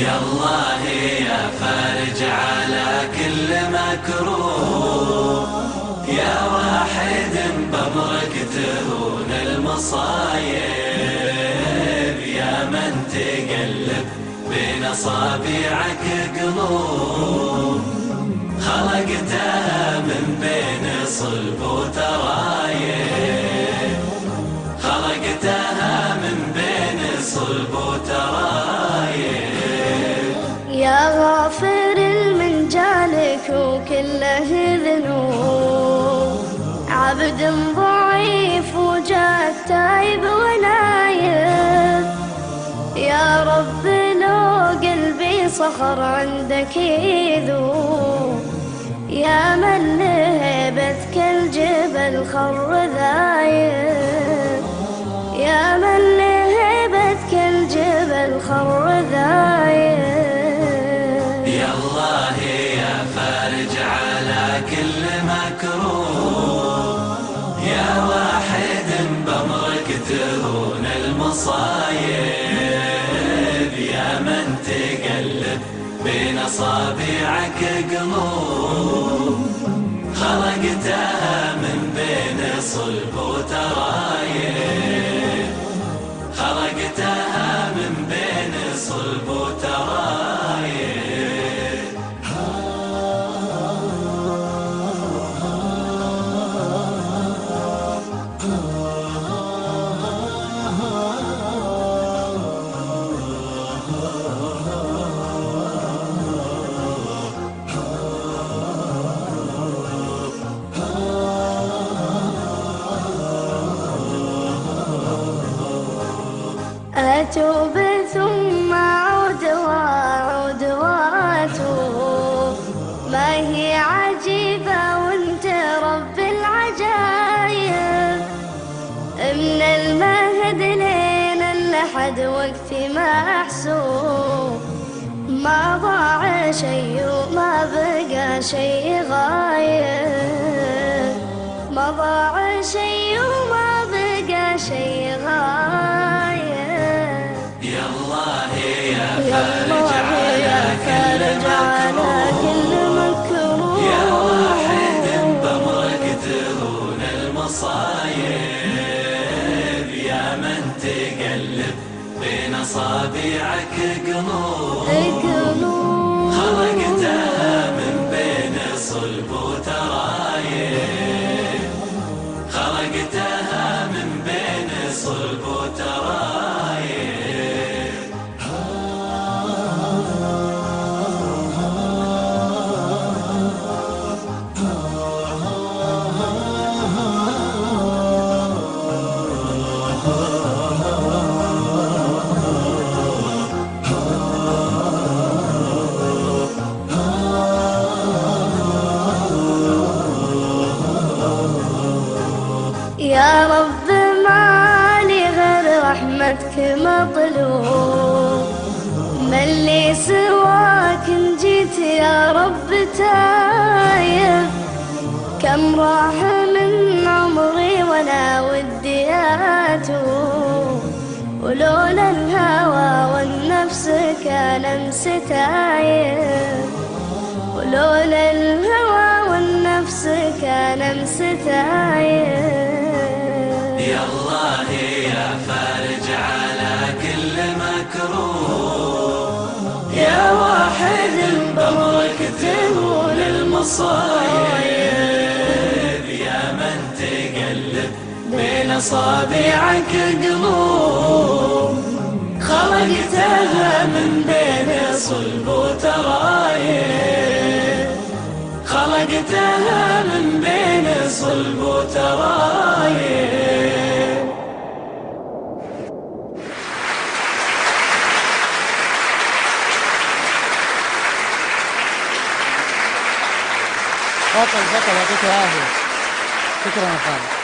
يا الله يا فارج على كل مكروه، يا واحد بأمرك تهون المصايب، يا من تقلب بين أصابعك قلوب، خلقتها من بين صلب وترايب، خلقتها من بين صلب وترايب. يا غافر من جالك وكله ذنوب، عبد ضعيف وجاك تايب ونايب، يا رب لو قلبي صخر عندك يذوب، يا من لهيبتك الجبل خر ذايب، يا من لهيبتك الجبل خر ذايب. يا الله يا فارج على كل مكروه، يا واحد بأمرك تهون المصايب، يا من تقلب بين أصابعك قلوب، خلقتها من بين صلب وترايب، خلقتها من بين صلب وترايب. أتوب ثم أعود وأعود وأتوب، ما هي عجيبة وانت رب العجايب، من المهد لين اللحد وقتي ما أحسوب، ما ضاع شيء وما بقى شيء غايب، ما ضاع شيء وما بقى شيء غايب. يا الله يا فارج على كل مكروه، يا واحد بأمرك تهون المصايب، يا من تقلب بين أصابعك قلوب، خلقتها من بين صلب وترايب، خلقتها من بين صلب وترايب. يا رب ما لي غير رحمتك مطلوب، من لي سواك إن جيت يا رب تايب، كم راح من عمري ولا ودي أتوب، ولولا الهوى والنفس كان أمس تايب، ولولا الهوى والنفس كان أمس تايب. يا الله يا فارج على كل مكروه، يا واحد بأمرك تهون المصايب، يا من تقلب بين أصابعك قلوب، خلقتها من بين صلب وترايب، خلقتها من بين صلب وترايب. بطل يعطيك العافية. شكرا يا خالد.